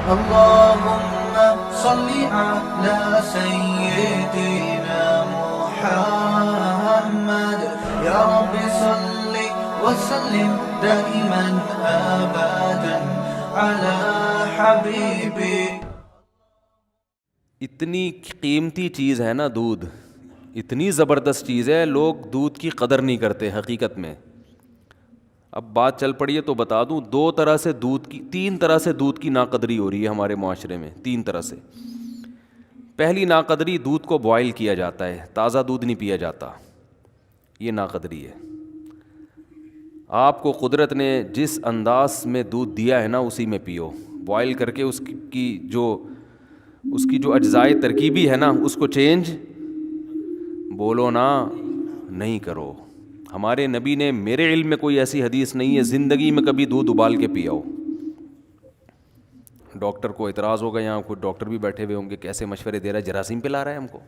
اللهم صل على سيدنا محمد يا رب صل وسلم دائما ابدا على حبيبك. اتنی قیمتی چیز ہے نا دودھ، اتنی زبردست چیز ہے، لوگ دودھ کی قدر نہیں کرتے حقیقت میں. اب بات چل پڑی ہے تو بتا دوں، تین طرح سے دودھ کی ناقدری ہو رہی ہے ہمارے معاشرے میں، تین طرح سے. پہلی ناقدری، دودھ کو بوائل کیا جاتا ہے، تازہ دودھ نہیں پیا جاتا، یہ ناقدری ہے. آپ کو قدرت نے جس انداز میں دودھ دیا ہے نا اسی میں پیو. بوائل کر کے اس کی جو اجزائے ترکیبی ہے نا اس کو چینج بولو نا نہیں کرو. ہمارے نبی نے، میرے علم میں کوئی ایسی حدیث نہیں ہے زندگی میں کبھی دودھ ابال کے پیا ہو. ڈاکٹر کو اعتراض ہوگا، یہاں کوئی ڈاکٹر بھی بیٹھے ہوئے ہوں گے، کیسے مشورے دے رہا ہے، جراثیم پلا رہا ہے ہم کو.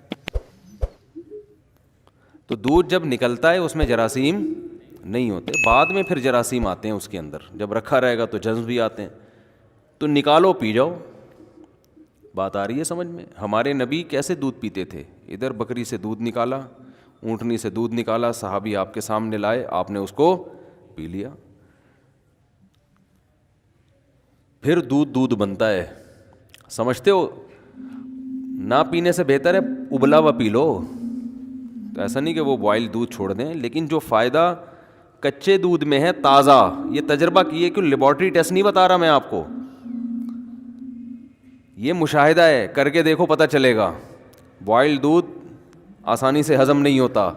تو دودھ جب نکلتا ہے اس میں جراثیم نہیں ہوتے، بعد میں پھر جراثیم آتے ہیں اس کے اندر، جب رکھا رہے گا تو جرم بھی آتے ہیں. تو نکالو پی جاؤ. بات آ رہی ہے سمجھ میں؟ ہمارے نبی کیسے دودھ پیتے تھے؟ ادھر بکری سے دودھ نکالا، اونٹنی سے دودھ نکالا، صحابی آپ کے سامنے لائے، آپ نے اس کو پی لیا. پھر دودھ بنتا ہے، سمجھتے ہو؟ نہ پینے سے بہتر ہے ابلا ہوا پی لو. تو ایسا نہیں کہ وہ بوائل دودھ چھوڑ دیں، لیکن جو فائدہ کچے دودھ میں ہے تازہ، یہ تجربہ کیے کہ لیبارٹری ٹیسٹ نہیں بتا رہا میں آپ کو، یہ مشاہدہ ہے، کر کے دیکھو پتہ چلے گا. بوائل دودھ آسانی سے ہضم نہیں ہوتا.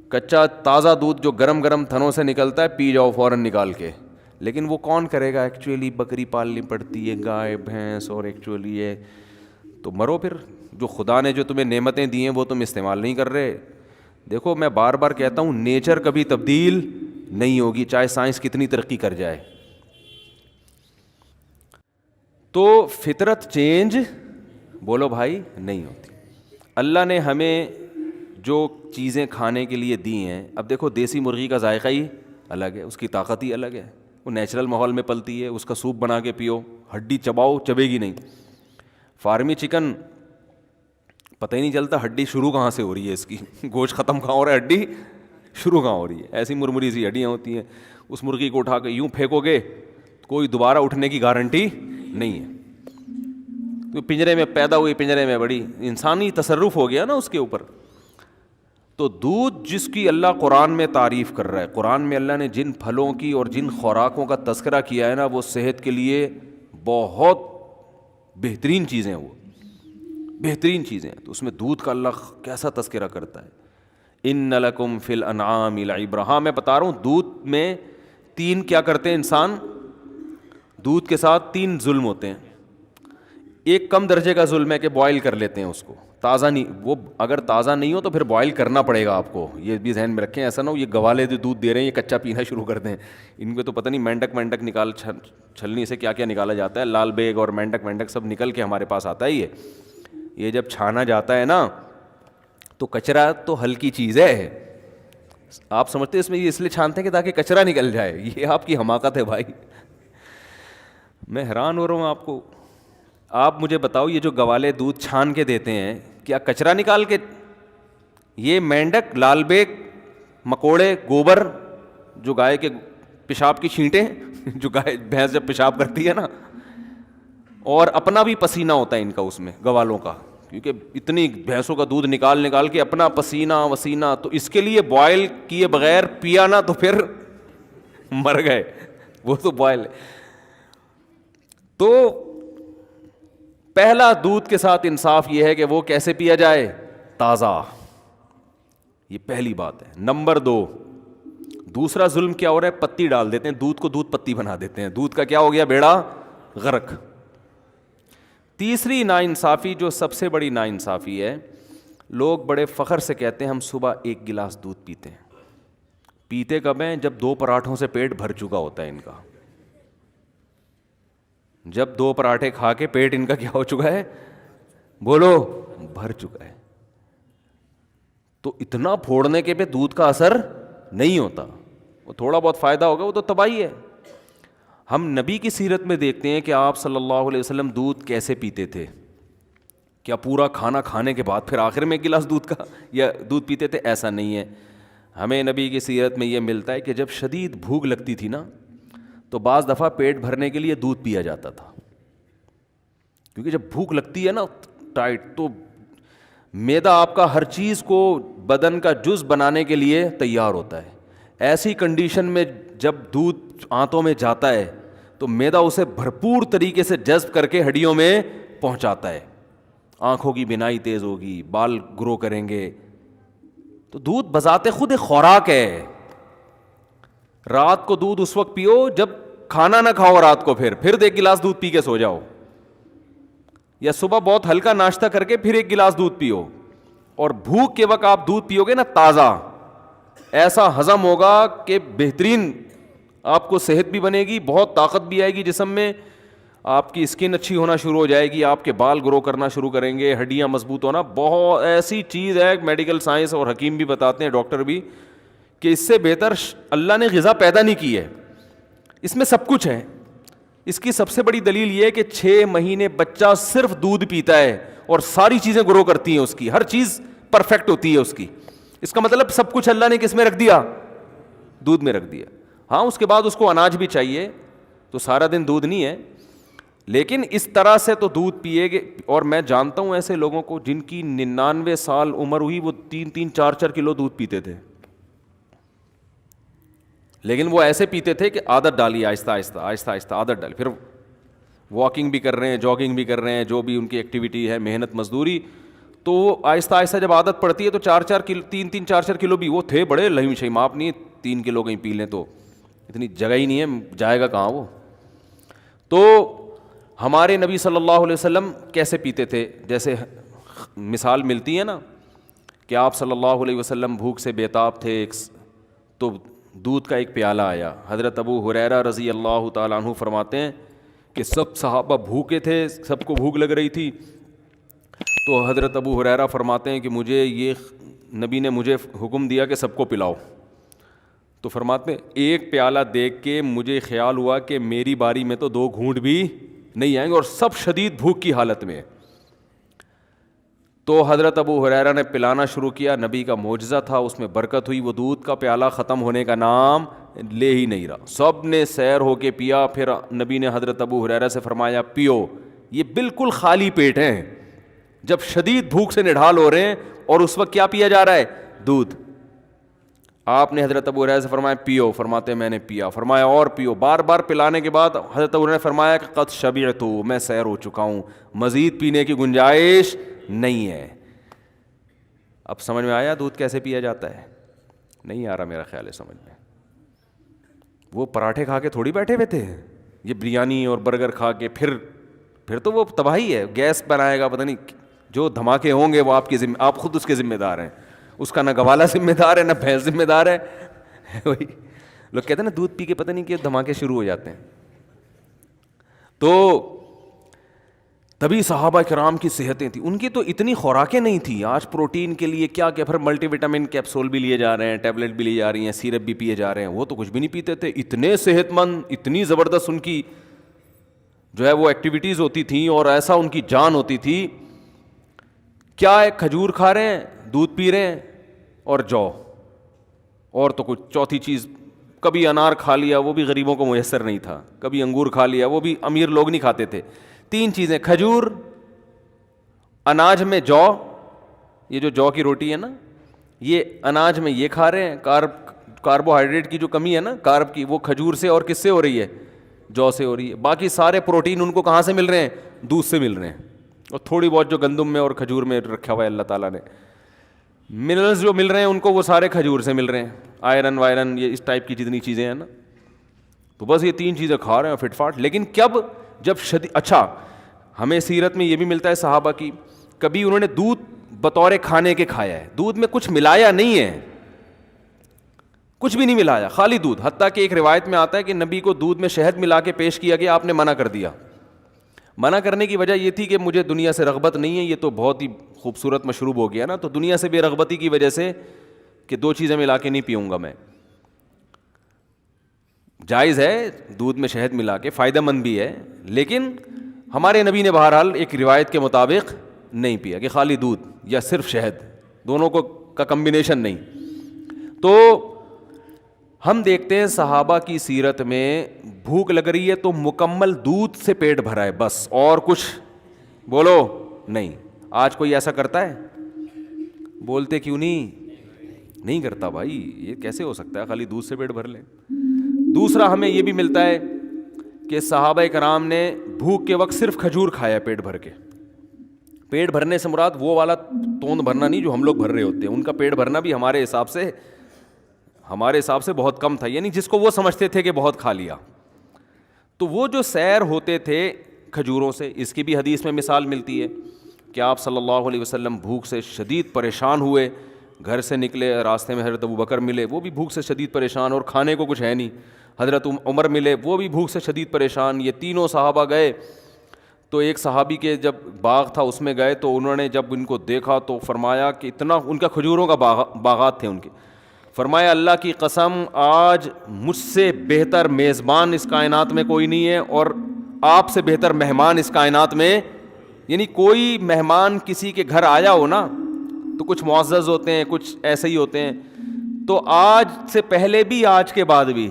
کچا تازہ دودھ جو گرم تھنوں سے نکلتا ہے پی جاؤ فوراً نکال کے. لیکن وہ کون کرے گا؟ ایکچولی بکری پالنی پڑتی ہے، گائے بھینس، اور ایکچولی یہ تو مرو پھر. جو خدا نے جو تمہیں نعمتیں دی ہیں وہ تم استعمال نہیں کر رہے. دیکھو میں بار بار کہتا ہوں، نیچر کبھی تبدیل نہیں ہوگی چاہے سائنس کتنی ترقی کر جائے. تو فطرت چینج بولو بھائی نہیں ہوتی. اللہ نے ہمیں جو چیزیں کھانے کے لیے دی ہیں، اب دیکھو دیسی مرغی کا ذائقہ ہی الگ ہے، اس کی طاقت ہی الگ ہے. وہ نیچرل ماحول میں پلتی ہے، اس کا سوپ بنا کے پیو، ہڈی چباؤ چبے گی نہیں. فارمی چکن پتہ ہی نہیں چلتا ہڈی شروع کہاں سے ہو رہی ہے، اس کی گوشت ختم کہاں ہو رہا ہے، ہڈی شروع کہاں ہو رہی ہے. ایسی مرمری سی ہڈیاں ہوتی ہیں. اس مرغی کو اٹھا کے یوں پھینکو گے کوئی دوبارہ اٹھنے کی گارنٹی نہیں ہے. تو پنجرے میں پیدا ہوئی، پنجرے میں بڑی، انسانی تصرف ہو گیا نا اس کے اوپر. تو دودھ جس کی اللہ قرآن میں تعریف کر رہا ہے، قرآن میں اللہ نے جن پھلوں کی اور جن خوراکوں کا تذکرہ کیا ہے نا، وہ صحت کے لیے بہت بہترین چیزیں ہیں، وہ بہترین چیزیں ہیں. تو اس میں دودھ کا اللہ کیسا تذکرہ کرتا ہے. ان لکم فی الانعام لعبرہ. ہاں میں بتا رہا ہوں دودھ میں تین کیا کرتے ہیں انسان، دودھ کے ساتھ تین ظلم ہوتے ہیں. ایک کم درجے کا ظلم ہے کہ بوائل کر لیتے ہیں اس کو، تازہ نہیں، وہ اگر تازہ نہیں ہو تو پھر بوائل کرنا پڑے گا آپ کو. یہ بھی ذہن میں رکھیں، ایسا نہ ہو یہ گوالے جو دودھ دے رہے ہیں یہ کچا پینا شروع کر دیں. ان کو تو پتہ نہیں مینڈک نکال چھلنی سے کیا کیا نکالا جاتا ہے، لال بیگ اور مینڈک سب نکل کے ہمارے پاس آتا ہے. یہ جب چھانا جاتا ہے نا تو کچرا تو ہلکی چیز ہے، آپ سمجھتے اس میں یہ اس لیے چھانتے ہیں کہ تاکہ کچرا نکل جائے. یہ آپ کی حماقت ہے بھائی. میں حیران ہو رہا ہوں آپ کو. آپ مجھے بتاؤ یہ جو گوالے دودھ چھان کے دیتے ہیں کیا کچرا نکال کے؟ یہ مینڈک، لال بیگ، مکوڑے، گوبر، جو گائے کے پیشاب کی چھینٹیں جو گائے بھینس جب پیشاب کرتی ہے نا، اور اپنا بھی پسینہ ہوتا ہے ان کا اس میں گوالوں کا، کیونکہ اتنی بھینسوں کا دودھ نکال کے اپنا پسینہ وسینہ. تو اس کے لیے بوائل کیے بغیر پیا نا تو پھر مر گئے. وہ تو بوائل. تو پہلا دودھ کے ساتھ انصاف یہ ہے کہ وہ کیسے پیا جائے؟ تازہ. یہ پہلی بات ہے. نمبر 2، دوسرا ظلم کیا ہو رہا ہے؟ پتی ڈال دیتے ہیں دودھ کو، دودھ پتی بنا دیتے ہیں. دودھ کا کیا ہو گیا؟ بیڑا غرق. تیسری ناانصافی، جو سب سے بڑی ناانصافی ہے، لوگ بڑے فخر سے کہتے ہیں ہم صبح 1 گلاس دودھ پیتے ہیں. پیتے کب ہیں؟ جب 2 پراٹھوں سے پیٹ بھر چکا ہوتا ہے ان کا. جب 2 پراٹھے کھا کے پیٹ ان کا کیا ہو چکا ہے؟ بولو، بھر چکا ہے. تو اتنا پھوڑنے کے پہ دودھ کا اثر نہیں ہوتا. وہ تھوڑا بہت فائدہ ہوگا، وہ تو تباہی ہے. ہم نبی کی سیرت میں دیکھتے ہیں کہ آپ صلی اللہ علیہ وسلم دودھ کیسے پیتے تھے. کیا پورا کھانا کھانے کے بعد پھر آخر میں ایک گلاس دودھ کا یا دودھ پیتے تھے؟ ایسا نہیں ہے. ہمیں نبی کی سیرت میں یہ ملتا ہے کہ جب شدید بھوک لگتی تھی نا تو بعض دفعہ پیٹ بھرنے کے لیے دودھ پیا جاتا تھا, کیونکہ جب بھوک لگتی ہے نا ٹائٹ, تو معدہ آپ کا ہر چیز کو بدن کا جز بنانے کے لیے تیار ہوتا ہے. ایسی کنڈیشن میں جب دودھ آنتوں میں جاتا ہے تو معدہ اسے بھرپور طریقے سے جذب کر کے ہڈیوں میں پہنچاتا ہے. آنکھوں کی بینائی تیز ہوگی, بال گرو کریں گے. تو دودھ بذات خود ایک خوراک ہے. رات کو دودھ اس وقت پیو جب کھانا نہ کھاؤ رات کو, پھر ایک گلاس دودھ پی کے سو جاؤ, یا صبح بہت ہلکا ناشتہ کر کے پھر ایک گلاس دودھ پیو. اور بھوک کے وقت آپ دودھ پیو گے نا تازہ, ایسا ہضم ہوگا کہ بہترین آپ کو صحت بھی بنے گی, بہت طاقت بھی آئے گی جسم میں, آپ کی اسکن اچھی ہونا شروع ہو جائے گی, آپ کے بال گرو کرنا شروع کریں گے, ہڈیاں مضبوط ہونا. بہت ایسی چیز ہے, میڈیکل سائنس اور حکیم بھی بتاتے ہیں, ڈاکٹر بھی, کہ اس سے بہتر اللہ نے غذا پیدا نہیں کی ہے. اس میں سب کچھ ہے. اس کی سب سے بڑی دلیل یہ ہے کہ 6 مہینے بچہ صرف دودھ پیتا ہے اور ساری چیزیں گرو کرتی ہیں, اس کی ہر چیز پرفیکٹ ہوتی ہے اس کی. اس کا مطلب سب کچھ اللہ نے کس میں رکھ دیا؟ دودھ میں رکھ دیا. ہاں اس کے بعد اس کو اناج بھی چاہیے, تو سارا دن دودھ نہیں ہے, لیکن اس طرح سے تو دودھ پیے گے. اور میں جانتا ہوں ایسے لوگوں کو جن کی 99 سال عمر ہوئی, وہ 3-3, 4-4 کلو دودھ پیتے تھے, لیکن وہ ایسے پیتے تھے کہ عادت ڈالی, آہستہ آہستہ آہستہ آہستہ عادت ڈالی. پھر واکنگ بھی کر رہے ہیں, جاگنگ بھی کر رہے ہیں, جو بھی ان کی ایکٹیویٹی ہے, محنت مزدوری, تو آہستہ آہستہ جب عادت پڑتی ہے تو 4-4 کلو, 3-3, 4-4 کلو بھی. وہ تھے بڑے لہیم شہیم, آپ نہیں 3 کلو کہیں پی لیں تو اتنی جگہ ہی نہیں ہے, جائے گا کہاں وہ. تو ہمارے نبی صلی اللہ علیہ وسلم کیسے پیتے تھے؟ جیسے مثال ملتی ہے نا کہ آپ صلی اللہ علیہ وسلم بھوک سے بیتاب تھے, تو دودھ کا ایک پیالہ آیا. حضرت ابو ہریرہ رضی اللہ تعالیٰ عنہ فرماتے ہیں کہ سب صحابہ بھوکے تھے, سب کو بھوک لگ رہی تھی. تو حضرت ابو ہریرہ فرماتے ہیں کہ مجھے یہ نبی نے مجھے حکم دیا کہ سب کو پلاؤ. تو فرماتے ہیں ایک پیالہ دیکھ کے مجھے خیال ہوا کہ میری باری میں تو 2 گھونٹ بھی نہیں آئیں گے, اور سب شدید بھوک کی حالت میں. تو حضرت ابو ہریرہ نے پلانا شروع کیا. نبی کا معجزہ تھا, اس میں برکت ہوئی. وہ دودھ کا پیالہ ختم ہونے کا نام لے ہی نہیں رہا. سب نے سیر ہو کے پیا. پھر نبی نے حضرت ابو ہریرہ سے فرمایا پیو. یہ بالکل خالی پیٹ ہیں, جب شدید بھوک سے نڈھال ہو رہے ہیں, اور اس وقت کیا پیا جا رہا ہے؟ دودھ. آپ نے حضرت ابو ہریرہ سے فرمایا پیو. فرماتے ہیں میں نے پیا. فرمایا اور پیو. بار بار پلانے کے بعد حضرت ابو ہریرہ نے فرمایا کہ قد شبعت, میں سیر ہو چکا ہوں, مزید پینے کی گنجائش نہیں ہے. اب سمجھ میں آیا دودھ کیسے پیا جاتا ہے؟ نہیں آ رہا میرا خیال ہے سمجھ میں. وہ پراٹھے کھا کے تھوڑی بیٹھے ہوئے تھے, یہ بریانی اور برگر کھا کے پھر تو وہ تباہی ہے. گیس بنائے گا, پتہ نہیں جو دھماکے ہوں گے وہ آپ خود اس کے ذمہ دار ہیں. اس کا نہ گوالا ذمہ دار ہے, نہ بھینس ذمہ دار ہے. وہی لوگ کہتے ہیں نا دودھ پی کے پتہ نہیں کہ دھماکے شروع ہو جاتے ہیں. تو تبھی صحابہ کرام کی صحتیں تھیں. ان کی تو اتنی خوراکیں نہیں تھیں. آج پروٹین کے لیے کیا پھر ملٹی وٹامن کیپسول بھی لیے جا رہے ہیں, ٹیبلٹ بھی لی جا رہی ہیں, سیرپ بھی پیے جا رہے ہیں. وہ تو کچھ بھی نہیں پیتے تھے. اتنے صحت مند, اتنی زبردست ان کی جو ہے وہ ایکٹیویٹیز ہوتی تھیں, اور ایسا ان کی جان ہوتی تھی. کیا ہے, کھجور کھا رہے ہیں, دودھ پی رہے ہیں, اور جو, اور تو کچھ چوتھی چیز. کبھی انار کھا لیا, وہ بھی غریبوں کو میسر نہیں تھا. کبھی انگور کھا لیا, وہ بھی امیر لوگ نہیں کھاتے تھے. 3 چیزیں, کھجور, اناج میں جو, یہ جو جو کی روٹی ہے نا, یہ اناج میں یہ کھا رہے ہیں. کاربوہائیڈریٹ کی جو کمی ہے نا, کارب کی, وہ کھجور سے اور کس سے ہو رہی ہے؟ جو سے ہو رہی ہے. باقی سارے پروٹین ان کو کہاں سے مل رہے ہیں؟ دودھ سے مل رہے ہیں. اور تھوڑی بہت جو گندم میں اور کھجور میں رکھا ہوا ہے اللہ تعالیٰ نے, منرلز جو مل رہے ہیں ان کو وہ سارے کھجور سے مل رہے ہیں. آئرن وائرن, یہ اس ٹائپ کی جتنی چیزیں ہیں نا, تو بس یہ 3 چیزیں کھا رہے ہیں فٹ فاٹ. لیکن جب اچھا, ہمیں سیرت میں یہ بھی ملتا ہے صحابہ کی, کبھی انہوں نے دودھ بطور کھانے کے کھایا ہے. دودھ میں کچھ ملایا نہیں ہے, کچھ بھی نہیں ملایا, خالی دودھ. حتیٰ کہ ایک روایت میں آتا ہے کہ نبی کو دودھ میں شہد ملا کے پیش کیا گیا, آپ نے منع کر دیا. منع کرنے کی وجہ یہ تھی کہ مجھے دنیا سے رغبت نہیں ہے, یہ تو بہت ہی خوبصورت مشروب ہو گیا نا, تو دنیا سے بے رغبتی کی وجہ سے کہ 2 چیزیں ملا کے نہیں پیوں گا میں. جائز ہے دودھ میں شہد ملا کے, فائدہ مند بھی ہے, لیکن ہمارے نبی نے بہرحال ایک روایت کے مطابق نہیں پیا کہ خالی دودھ یا صرف شہد, دونوں کو کا کمبینیشن نہیں. تو ہم دیکھتے ہیں صحابہ کی سیرت میں بھوک لگ رہی ہے تو مکمل دودھ سے پیٹ بھرا ہے بس, اور کچھ بولو نہیں. آج کوئی ایسا کرتا ہے؟ بولتے کیوں نہیں کرتا بھائی, یہ کیسے ہو سکتا ہے خالی دودھ سے پیٹ بھر لیں. دوسرا ہمیں یہ بھی ملتا ہے کہ صحابہ کرام نے بھوک کے وقت صرف کھجور کھایا پیٹ بھر کے. پیٹ بھرنے سے مراد وہ والا توند بھرنا نہیں جو ہم لوگ بھر رہے ہوتے ہیں, ان کا پیٹ بھرنا بھی ہمارے حساب سے بہت کم تھا, یعنی جس کو وہ سمجھتے تھے کہ بہت کھا لیا. تو وہ جو سیر ہوتے تھے کھجوروں سے, اس کی بھی حدیث میں مثال ملتی ہے کہ آپ صلی اللہ علیہ وسلم بھوک سے شدید پریشان ہوئے, گھر سے نکلے, راستے میں حضرت ابوبکر ملے, وہ بھی بھوک سے شدید پریشان اور کھانے کو کچھ ہے نہیں. حضرت عمر ملے, وہ بھی بھوک سے شدید پریشان. یہ تینوں صحابہ گئے تو ایک صحابی کے جب باغ تھا اس میں گئے تو انہوں نے جب ان کو دیکھا تو فرمایا کہ اتنا, ان کا کھجوروں کا باغات تھے ان کے, فرمایا اللہ کی قسم آج مجھ سے بہتر میزبان اس کائنات میں کوئی نہیں ہے, اور آپ سے بہتر مہمان اس کائنات میں, یعنی کوئی مہمان کسی کے گھر آیا ہو نا تو کچھ معزز ہوتے ہیں, کچھ ایسے ہی ہوتے ہیں, تو آج سے پہلے بھی آج کے بعد بھی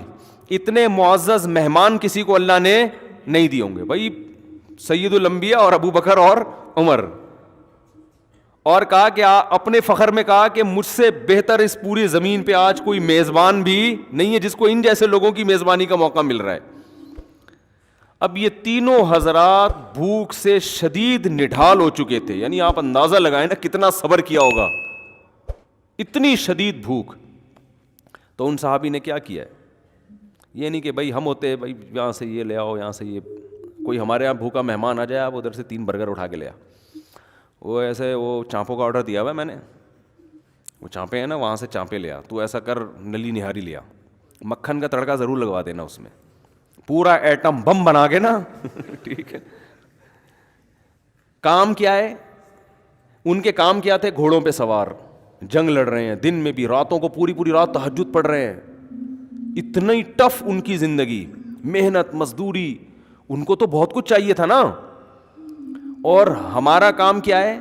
اتنے معزز مہمان کسی کو اللہ نے نہیں دیے ہوں گے بھائی. سید الانبیاء اور ابو بکر اور عمر, اور کہا کہ اپنے فخر میں کہا کہ مجھ سے بہتر اس پوری زمین پہ آج کوئی میزبان بھی نہیں ہے جس کو ان جیسے لوگوں کی میزبانی کا موقع مل رہا ہے. اب یہ تینوں حضرات بھوک سے شدید نڈھال ہو چکے تھے, یعنی آپ اندازہ لگائیں نا کتنا صبر کیا ہوگا, اتنی شدید بھوک. تو ان صحابی نے کیا کیا ہے, یہ نہیں کہ بھائی ہم ہوتے بھائی یہاں سے یہ لے آؤ, یہاں سے یہ, کوئی ہمارے یہاں بھوکا مہمان آ جائے آپ ادھر سے 3 برگر اٹھا کے لے آ, وہ ایسے وہ چانپوں کا آرڈر دیا ہوا ہے میں نے, وہ چانپے ہیں نا وہاں سے چانپے لے آ, تو ایسا کر نلی نہاری لے آ, مکھن کا تڑکا ضرور لگوا دینا اس میں, پورا ایٹم بم بنا کے نا ٹھیک ہے. کام کیا ہے ان کے, کام کیا تھے, گھوڑوں پہ سوار جنگ لڑ رہے ہیں, دن میں بھی, راتوں کو پوری رات تہجد پڑھ رہے ہیں. اتنی ٹف ان کی زندگی, محنت مزدوری, ان کو تو بہت کچھ چاہیے تھا نا. اور ہمارا کام کیا ہے,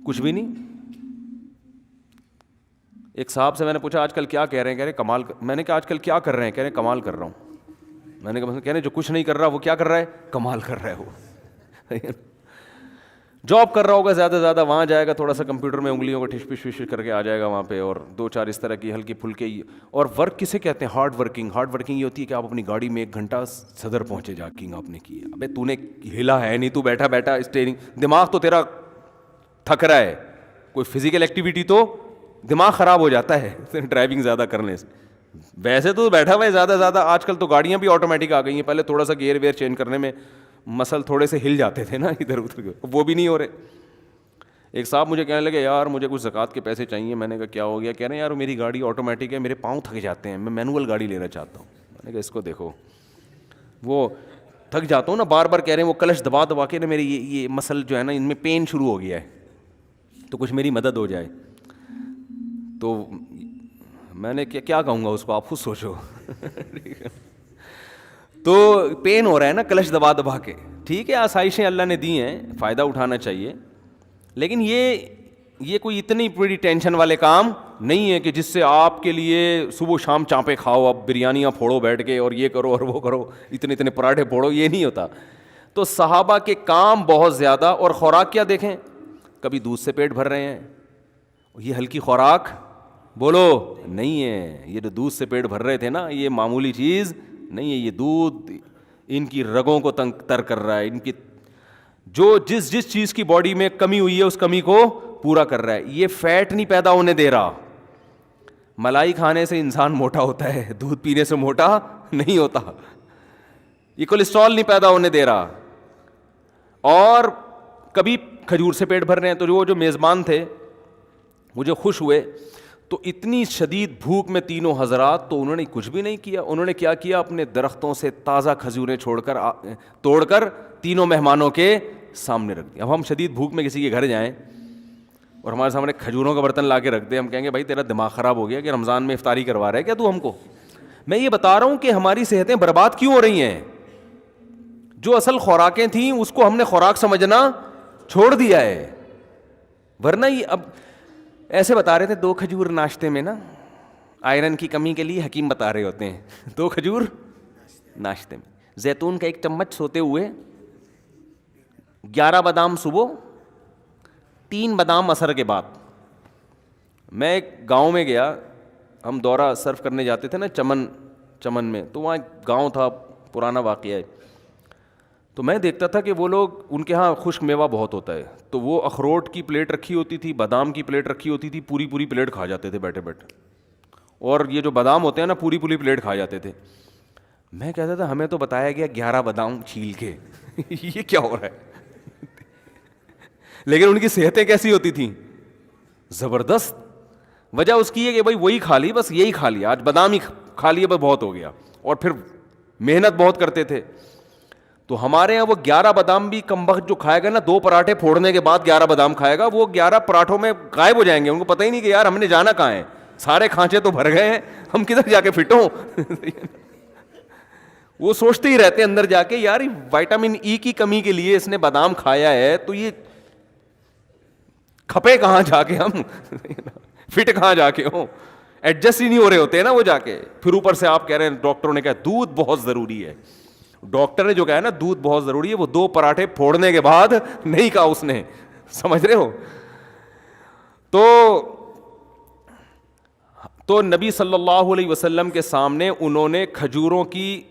کچھ بھی نہیں. ایک صاحب سے میں نے پوچھا آج کل کیا کہہ رہے ہیں, کہہ رہے کمال. میں نے کہا آج کل کیا کر رہے ہیں, کہہ رہے کمال کر رہا ہوں. میں نے کہا کہہ رہے جو کچھ نہیں کر رہا وہ کیا کر رہا ہے, کمال کر رہا ہے. وہ جاب کر رہا ہوگا زیادہ سے زیادہ, وہاں جائے گا تھوڑا سا کمپیوٹر میں انگلیوں کو ٹھش پش کر کے آ جائے گا وہاں پہ, اور 2-4 اس طرح کی ہلکی پھلکے. اور ورک کسے کہتے ہیں, ہارڈ ورکنگ یہ ہوتی ہے کہ آپ اپنی گاڑی میں 1 گھنٹہ صدر پہنچے جا کنگ آپ نے کی ہے, ابے تو نے ہلا ہے نہیں, تو بیٹھا اسٹیئرنگ, دماغ تو تیرا تھک رہا ہے, کوئی فزیکل ایکٹیویٹی تو دماغ خراب ہو جاتا ہے ڈرائیونگ زیادہ کرنے سے. ویسے تو بیٹھا ہوا ہے زیادہ زیادہ. آج کل تو گاڑیاں بھی آٹومیٹک آ گئی ہیں, پہلے تھوڑا سا گیئر ویئر چینج کرنے میں مسل تھوڑے سے ہل جاتے تھے نا ادھر ادھر کے, وہ بھی نہیں ہو رہے. ایک صاحب مجھے کہنے لگے یار مجھے کچھ زکوٰۃ کے پیسے چاہیے. میں نے کہا کیا ہو گیا, کہہ رہے ہیں یار میری گاڑی آٹومیٹک ہے, میرے پاؤں تھک جاتے ہیں, میں مینول گاڑی لینا چاہتا ہوں. میں نے کہا اس کو دیکھو, وہ تھک جاتا ہوں نا بار بار, کہہ رہے ہیں وہ کلچ دبا کے نا میری یہ مسل جو ہے نا ان میں پین شروع ہو گیا ہے, تو کچھ میری مدد ہو جائے. تو میں نے کیا کہوں گا اس کو, آپ خود سوچو. تو پین ہو رہا ہے نا کلچ دبا کے, ٹھیک ہے آسائشیں اللہ نے دی ہیں, فائدہ اٹھانا چاہیے, لیکن یہ کوئی اتنی بڑی ٹینشن والے کام نہیں ہے کہ جس سے آپ کے لیے صبح شام چانپے کھاؤ, اب بریانیاں پھوڑو بیٹھ کے, اور یہ کرو اور وہ کرو, اتنے پراٹھے پھوڑو, یہ نہیں ہوتا. تو صحابہ کے کام بہت زیادہ, اور خوراک کیا دیکھیں, کبھی دودھ سے پیٹ بھر رہے ہیں, یہ ہلکی خوراک بولو نہیں ہے. یہ جو دودھ سے پیٹ بھر رہے تھے نا, یہ معمولی چیز نہیں ہے. یہ دودھ ان کی رگوں کو تر کر رہا ہے, ان کی جو جس چیز کی باڈی میں کمی ہوئی ہے اس کمی کو پورا کر رہا ہے. یہ فیٹ نہیں پیدا ہونے دے رہا. ملائی کھانے سے انسان موٹا ہوتا ہے, دودھ پینے سے موٹا نہیں ہوتا. یہ کولیسٹرول نہیں پیدا ہونے دے رہا. اور کبھی کھجور سے پیٹ بھر رہے ہیں. تو وہ جو میزبان تھے مجھے خوش ہوئے, تو اتنی شدید بھوک میں تینوں حضرات, تو انہوں نے کچھ بھی نہیں کیا. انہوں نے کیا کیا, اپنے درختوں سے تازہ کھجوریں توڑ کر تینوں مہمانوں کے سامنے رکھ دیا. اب ہم شدید بھوک میں کسی کے گھر جائیں اور ہمارے سامنے کھجوروں کا برتن لا کے رکھ دیں, ہم کہیں گے بھائی تیرا دماغ خراب ہو گیا کہ رمضان میں افطاری کروا رہا ہے کیا تو ہم کو. میں یہ بتا رہا ہوں کہ ہماری صحتیں برباد کیوں ہو رہی ہیں. جو اصل خوراکیں تھیں اس کو ہم نے خوراک سمجھنا چھوڑ دیا ہے. ورنہ یہ اب ایسے بتا رہے تھے 2 کھجور ناشتے میں نا, آئرن کی کمی کے لیے حکیم بتا رہے ہوتے ہیں 2 کھجور ناشتے میں, زیتون کا 1 چمچ سوتے ہوئے, 11 بادام صبح, 3 بادام عصر کے بعد. میں ایک گاؤں میں گیا, ہم دورہ سرف کرنے جاتے تھے نا چمن میں, تو وہاں گاؤں تھا, پرانا واقعہ ہے. تو میں دیکھتا تھا کہ وہ لوگ, ان کے ہاں خشک میوہ بہت ہوتا ہے, تو وہ اخروٹ کی پلیٹ رکھی ہوتی تھی, بادام کی پلیٹ رکھی ہوتی تھی, پوری پلیٹ کھا جاتے تھے بیٹھے بیٹھے. اور یہ جو بادام ہوتے ہیں نا پوری پلیٹ کھا جاتے تھے. میں کہتا تھا ہمیں تو بتایا گیا 11 بادام چھیل کے یہ کیا ہو رہا ہے. لیکن ان کی صحتیں کیسی ہوتی تھیں, زبردست. وجہ اس کی ہے کہ بھائی وہی کھا لی, بس یہی کھا لیا, آج بادام ہی کھا لیے بس بہت ہو گیا, اور پھر محنت بہت کرتے تھے. تو ہمارے یہاں وہ 11 بادام بھی کم وقت جو کھائے گا نا, 2 پراٹھے پھوڑنے کے بعد 11 بادام کھائے گا, وہ 11 پراٹھوں میں غائب ہو جائیں گے, ان کو پتہ ہی نہیں کہ یار ہم نے جانا کہاں ہے, سارے کھانچے تو بھر گئے ہیں, ہم کدھر جا کے فٹ ہوں. وہ سوچتے ہی رہتے ہیں اندر جا کے, یار وٹامن ای کی کمی کے لیے اس نے بادام کھایا ہے, تو یہ کھپے کہاں جا کے ہم فٹ کہاں جا کے ہوں, ایڈجسٹ ہی نہیں ہو رہے ہوتے ہیں نا وہ جا کے. پھر اوپر سے آپ کہہ رہے ہیں ڈاکٹروں نے کہا دودھ بہت ضروری ہے. ڈاکٹر نے جو کہا ہے نا دودھ بہت ضروری ہے, وہ 2 پراٹھے پھوڑنے کے بعد نہیں کہا اس نے, سمجھ رہے ہو. تو نبی صلی اللہ علیہ وسلم کے سامنے انہوں نے کھجوروں کی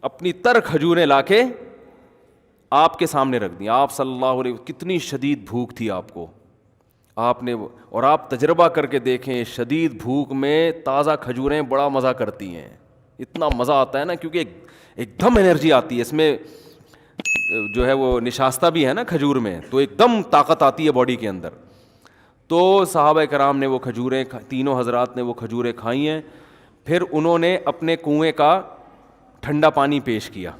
اپنی تر کھجوریں لا کے آپ کے سامنے رکھ دیں. آپ صلی اللہ علیہ وسلم, کتنی شدید بھوک تھی آپ کو, آپ نے, اور آپ تجربہ کر کے دیکھیں, شدید بھوک میں تازہ کھجوریں بڑا مزہ کرتی ہیں, اتنا مزہ آتا ہے نا, کیونکہ ایک دم انرجی آتی ہے اس میں, جو ہے وہ نشاستہ بھی ہے نا کھجور میں, تو ایک دم طاقت آتی ہے باڈی کے اندر. تو صحابہ کرام نے وہ کھجوریں, تینوں حضرات نے وہ کھجوریں کھائی ہیں. پھر انہوں نے اپنے کنویں کا ٹھنڈا پانی پیش کیا.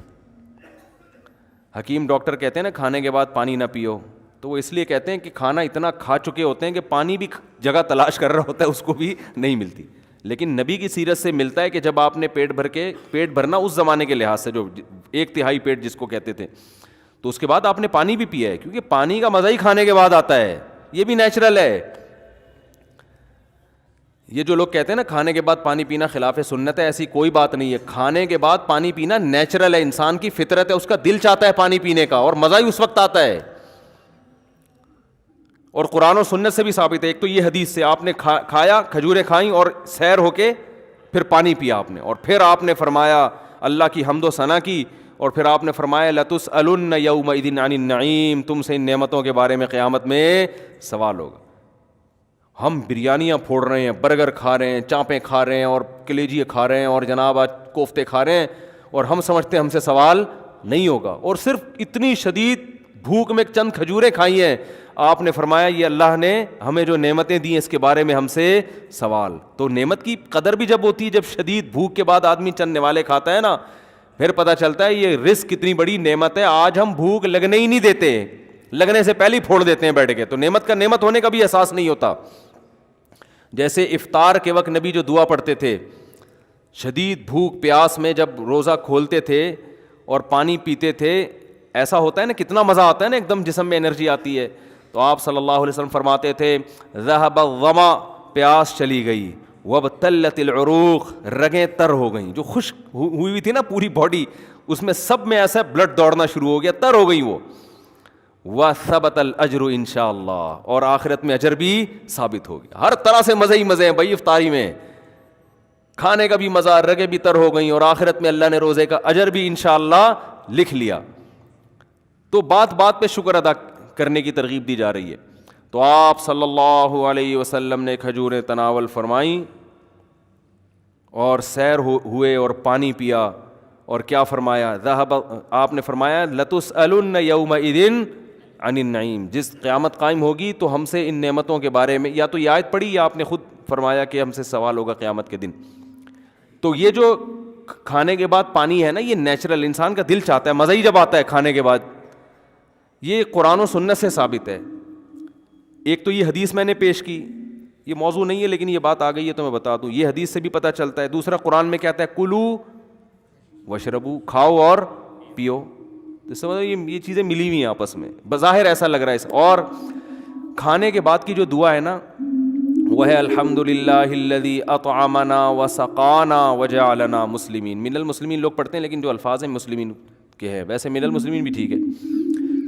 حکیم ڈاکٹر کہتے ہیں نا کھانے کے بعد پانی نہ پیو, تو وہ اس لیے کہتے ہیں کہ کھانا اتنا کھا چکے ہوتے ہیں کہ پانی بھی جگہ تلاش کر رہا ہوتا ہے, اس کو بھی نہیں ملتی. لیکن نبی کی سیرت سے ملتا ہے کہ جب آپ نے پیٹ بھرنا اس زمانے کے لحاظ سے, جو 1/3 پیٹ جس کو کہتے تھے, تو اس کے بعد آپ نے پانی بھی پیا ہے, کیونکہ پانی کا مزہ ہی کھانے کے بعد آتا ہے, یہ بھی نیچرل ہے. یہ جو لوگ کہتے ہیں نا کھانے کے بعد پانی پینا خلاف سنت ہے, ایسی کوئی بات نہیں ہے. کھانے کے بعد پانی پینا نیچرل ہے, انسان کی فطرت ہے, اس کا دل چاہتا ہے پانی پینے کا, اور مزہ ہی اس وقت آتا ہے. اور قرآن و سنت سے بھی ثابت ہے. ایک تو یہ حدیث سے آپ نے کھایا, کھجوریں کھائیں اور سیر ہو کے پھر پانی پیا آپ نے, اور پھر آپ نے فرمایا اللہ کی حمد و ثنا کی, اور پھر آپ نے فرمایا لَتُسْأَلُنَّ يَوْمَئِذٍ عَنِ النَّعِيمِ, تم سے ان نعمتوں کے بارے میں قیامت میں سوال ہوگا. ہم بریانیاں پھوڑ رہے ہیں, برگر کھا رہے ہیں, چانپیں کھا رہے ہیں, اور کلیجی کھا رہے ہیں, اور جناب آج کوفتے کھا رہے ہیں, اور ہم سمجھتے ہیں ہم سے سوال نہیں ہوگا. اور صرف اتنی شدید بھوک میں چند کھجوریں کھائی ہیں, آپ نے فرمایا یہ اللہ نے ہمیں جو نعمتیں دی ہیں اس کے بارے میں ہم سے سوال. تو نعمت کی قدر بھی جب ہوتی ہے, جب شدید بھوک کے بعد آدمی چند نوالے کھاتا ہے نا, پھر پتہ چلتا ہے یہ رزق کتنی بڑی نعمت ہے. آج ہم بھوک لگنے ہی نہیں دیتے, لگنے سے پہلے ہی پھوڑ دیتے ہیں بیٹھ کے, تو نعمت کا نعمت ہونے کا بھی احساس نہیں ہوتا. جیسے افطار کے وقت نبی جو دعا پڑھتے تھے, شدید بھوک پیاس میں جب روزہ کھولتے تھے اور پانی پیتے تھے, ایسا ہوتا ہے نا, کتنا مزہ آتا ہے نا, ایک دم جسم میں انرجی آتی ہے. تو آپ صلی اللہ علیہ وسلم فرماتے تھے ذهب الظما, پیاس چلی گئی, وابتلت العروق, رگیں تر ہو گئیں, جو خشک ہوئی ہوئی تھی نا پوری باڈی, اس میں سب میں ایسا بلڈ دوڑنا شروع ہو گیا, تر ہو گئی وہ. وثبت الاجر انشاءاللہ, اور آخرت میں اجر بھی ثابت ہو گیا. ہر طرح سے مزے ہی مزے ہیں بھائی افطاری میں, کھانے کا بھی مزہ, رگیں بھی تر ہو گئیں, اور آخرت میں اللہ نے روزے کا اجر بھی انشاءاللہ لکھ لیا. تو بات بات پہ شکر ادا کرنے کی ترغیب دی جا رہی ہے. تو آپ صلی اللہ علیہ وسلم نے کھجوریں تناول فرمائیں, اور سیر ہوئے اور پانی پیا, اور کیا فرمایا, آپ نے فرمایا لَتُسْأَلُنَّ يَوْمَئِذٍ عَنِ النَّعِيمِ, جس قیامت قائم ہوگی تو ہم سے ان نعمتوں کے بارے میں, یا تو یہ آیت پڑھی یا آپ نے خود فرمایا کہ ہم سے سوال ہوگا قیامت کے دن. تو یہ جو کھانے کے بعد پانی ہے نا, یہ نیچرل, انسان کا دل چاہتا ہے, مزہ ہی جب آتا ہے کھانے کے بعد. یہ قرآن و سنت سے ثابت ہے. ایک تو یہ حدیث میں نے پیش کی, یہ موضوع نہیں ہے لیکن یہ بات آ گئی ہے تو میں بتا دوں, یہ حدیث سے بھی پتہ چلتا ہے. دوسرا قرآن میں کہتا ہے کلو وشربو, کھاؤ اور پیو. تو سمجھو یہ چیزیں ملی ہوئی ہیں آپس میں, بظاہر ایسا لگ رہا ہے. اور کھانے کے بعد کی جو دعا ہے نا وہ ہے الحمدللہ الذی اطعمنا وسقانا وجعلنا مسلمین. من المسلمین لوگ پڑھتے ہیں لیکن جو الفاظ ہیں مسلمین کے ہے, ویسے من المسلمین بھی ٹھیک ہے.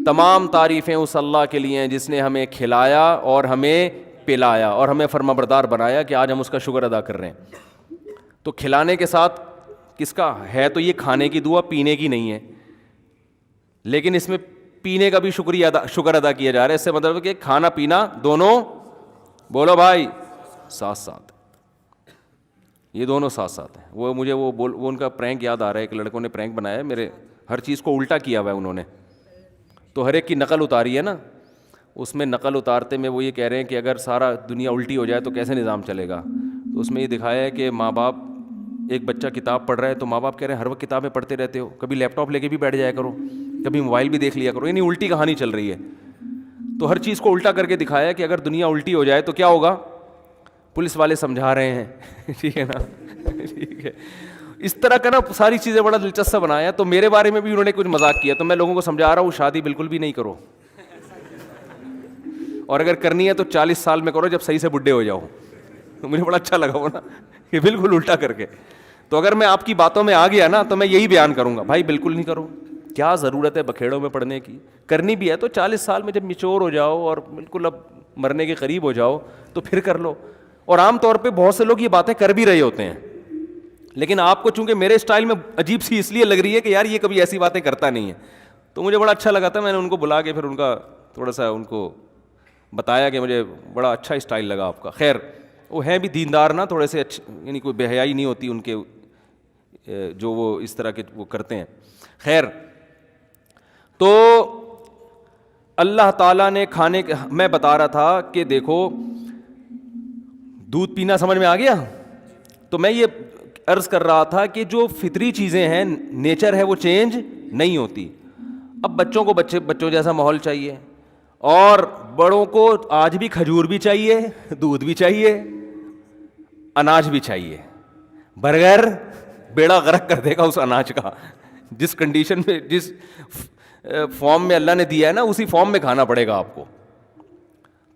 تمام تعریفیں اس اللہ کے لیے ہیں جس نے ہمیں کھلایا اور ہمیں پلایا اور ہمیں فرمانبردار بنایا کہ آج ہم اس کا شکر ادا کر رہے ہیں. تو کھلانے کے ساتھ کس کا ہے, تو یہ کھانے کی دعا پینے کی نہیں ہے, لیکن اس میں پینے کا بھی شکر ادا کیا جا رہا ہے. اس سے مطلب کہ کھانا پینا دونوں, بولو بھائی, ساتھ ساتھ, یہ دونوں ساتھ ساتھ ہیں. وہ مجھے وہ ان کا پرینک یاد آ رہا ہے, ایک لڑکوں نے پرینک بنایا ہے میرے, ہر چیز کو الٹا کیا ہوا ہے انہوں نے, تو ہر ایک کی نقل اتاری ہے نا. اس میں نقل اتارتے میں وہ یہ کہہ رہے ہیں کہ اگر سارا دنیا الٹی ہو جائے تو کیسے نظام چلے گا. تو اس میں یہ دکھایا ہے کہ ماں باپ, ایک بچہ کتاب پڑھ رہا ہے تو ماں باپ کہہ رہے ہیں ہر وقت کتابیں پڑھتے رہتے ہو, کبھی لیپ ٹاپ لے کے بھی بیٹھ جایا کرو, کبھی موبائل بھی دیکھ لیا کرو, یعنی الٹی کہانی چل رہی ہے. تو ہر چیز کو الٹا کر کے دکھایا کہ اگر دنیا الٹی ہو جائے تو کیا ہوگا, پولیس والے سمجھا رہے ہیں, ٹھیک ہے نا, ٹھیک ہے. اس طرح کا نا ساری چیزیں بڑا دلچسپ بنایا. تو میرے بارے میں بھی انہوں نے کچھ مذاق کیا, تو میں لوگوں کو سمجھا رہا ہوں شادی بالکل بھی نہیں کرو, اور اگر کرنی ہے تو 40 سال میں کرو جب صحیح سے بڈھے ہو جاؤ. مجھے بڑا اچھا لگا وہ نا, کہ بالکل الٹا کر کے. تو اگر میں آپ کی باتوں میں آ گیا نا تو میں یہی بیان کروں گا, بھائی بالکل نہیں کرو. کیا ضرورت ہے بکھیڑوں میں پڑھنے کی, کرنی بھی ہے تو 40 سال میں جب میچور ہو جاؤ اور بالکل اب مرنے کے قریب ہو جاؤ تو پھر کر لو. اور عام طور پہ بہت سے لوگ یہ باتیں کر بھی رہے ہوتے ہیں, لیکن آپ کو چونکہ میرے اسٹائل میں عجیب سی اس لیے لگ رہی ہے کہ یار یہ کبھی ایسی باتیں کرتا نہیں ہے. تو مجھے بڑا اچھا لگا تھا, میں نے ان کو بلا کے پھر ان کا تھوڑا سا ان کو بتایا کہ مجھے بڑا اچھا اسٹائل لگا آپ کا. خیر وہ ہیں بھی دیندار نا, تھوڑے سے اچھے, یعنی کوئی بے حیائی نہیں ہوتی ان کے جو وہ اس طرح کے وہ کرتے ہیں. خیر تو اللہ تعالیٰ نے کھانے, میں بتا رہا تھا کہ دیکھو دودھ پینا سمجھ میں آ گیا. تو میں یہ عرض کر رہا تھا کہ جو فطری چیزیں ہیں, نیچر ہے, وہ چینج نہیں ہوتی. اب بچوں کو بچوں جیسا ماحول چاہیے, اور بڑوں کو آج بھی کھجور بھی چاہیے, دودھ بھی چاہیے, اناج بھی چاہیے. برگر بیڑا غرق کر دے گا اس اناج کا, جس کنڈیشن میں, جس فارم میں اللہ نے دیا ہے نا, اسی فارم میں کھانا پڑے گا آپ کو.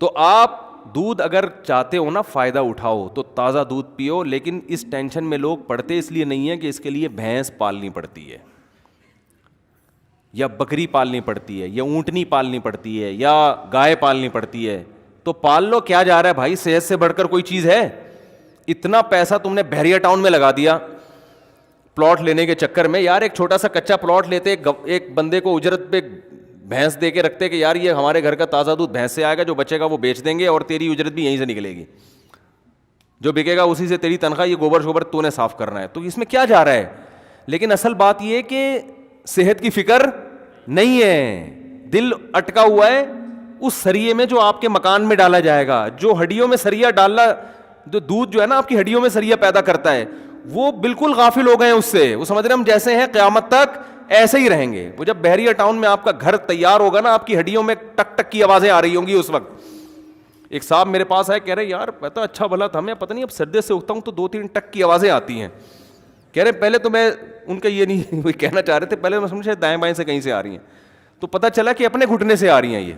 تو آپ دودھ اگر چاہتے ہو نا فائدہ اٹھاؤ تو تازہ دودھ پیو, لیکن اس ٹینشن میں لوگ پڑتے اس لیے نہیں ہے کہ اس کے لیے بھینس پالنی پڑتی ہے, یا بکری پالنی پڑتی ہے, یا اونٹنی پالنی پڑتی ہے, یا گائے پالنی پڑتی ہے. تو پال لو, کیا جا رہا ہے بھائی, صحت سے بڑھ کر کوئی چیز ہے. اتنا پیسہ تم نے بحریہ ٹاؤن میں لگا دیا پلاٹ لینے کے چکر میں. یار ایک چھوٹا سا کچا پلاٹ لیتے, ایک بندے کو اجرت پہ بھینس دے کے رکھتے کہ یار یہ ہمارے گھر کا تازہ دودھ بھینس سے آئے گا, جو بچے گا وہ بیچ دیں گے اور تیری اجرت بھی یہیں سے نکلے گی, جو بکے گا اسی سے تیری تنخواہ, یہ گوبر تو نے صاف کرنا ہے. تو اس میں کیا جا رہا ہے, لیکن اصل بات یہ کہ صحت کی فکر نہیں ہے. دل اٹکا ہوا ہے اس سریے میں جو آپ کے مکان میں ڈالا جائے گا. جو ہڈیوں میں سریا ڈالنا, جو دودھ جو ہے نا آپ کی ہڈیوں میں سریا پیدا کرتا ہے, وہ بالکل غافل ہو گئے ہیں اس سے. وہ سمجھ رہے ہم جیسے ہیں قیامت تک ایسے ہی رہیں گے. وہ جب بحریہ ٹاؤن میں آپ کا گھر تیار ہوگا نا, آپ کی ہڈیوں میں ٹک ٹک کی آوازیں آ رہی ہوں گی اس وقت. ایک صاحب میرے پاس آئے, کہہ رہے یار پتا اچھا بھلا تھا, میں پتہ نہیں اب سردی سے اٹھتا ہوں تو 2-3 ٹک کی آوازیں آتی ہیں. کہہ رہے پہلے تو میں ان کا یہ نہیں کوئی کہنا چاہ رہے تھے, پہلے میں سمجھا دائیں بائیں سے کہیں سے آ رہی ہیں, تو پتہ چلا کہ اپنے گھٹنے سے آ رہی ہیں یہ.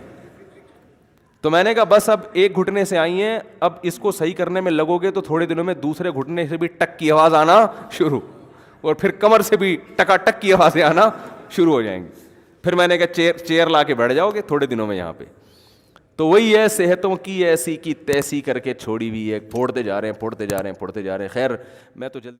تو میں نے کہا بس اب ایک گھٹنے سے آئی ہیں, اب اس کو صحیح کرنے میں لگو گے تو تھوڑے دنوں میں دوسرے گھٹنے سے بھی ٹک کی آواز آنا شروع, اور پھر کمر سے بھی ٹکا ٹک کی آوازیں آنا شروع ہو جائیں گی. پھر میں نے کہا چیئر لا کے بیٹھ جاؤ گے تھوڑے دنوں میں یہاں پہ. تو وہی ہے, صحتوں کی ایسی کی تیسی کر کے چھوڑی ہوئی ہے, پھوڑتے جا رہے ہیں. خیر میں تو جلد